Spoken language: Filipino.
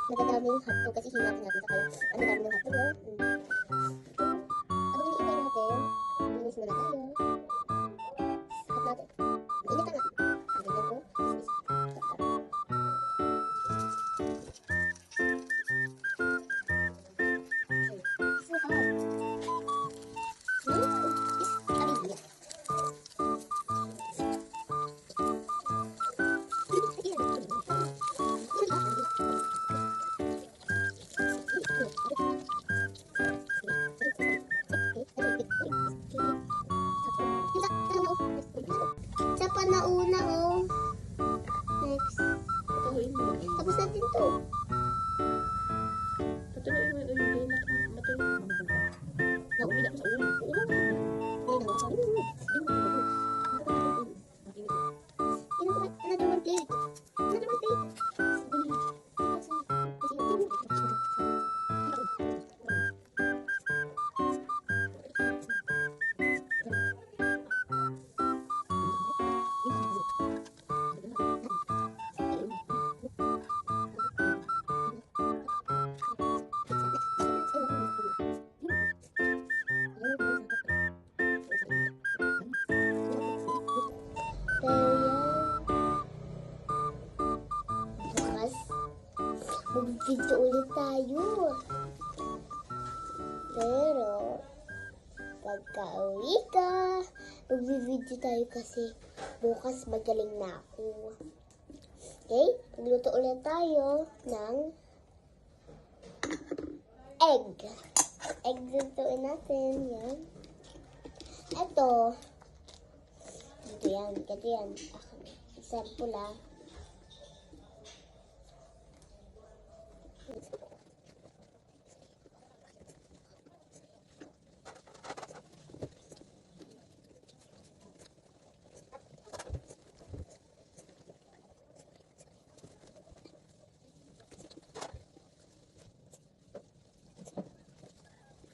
Madadaming hotdog kasi hinati natin sa kaya. Ang dami ng hotdog, oh. Abang iniintay natin. Linis muna tayo. Hot natin. Initan natin. Ganyan ko. So hot. Sa panauna, oh. Next. Tapos natin to. Patuloy mo yung ulo. Matulog. Nauwi ako sa ulo. Another one plate. Another one plate. Mag-video ulit tayo. Pero, pagka-uwi ka, mag-video tayo kasi bukas magaling na ako. Okay? Magluto ulit tayo ng egg. Egg lutuin natin. Yan. Ito. Ito yan. Ito yan. Sample ah.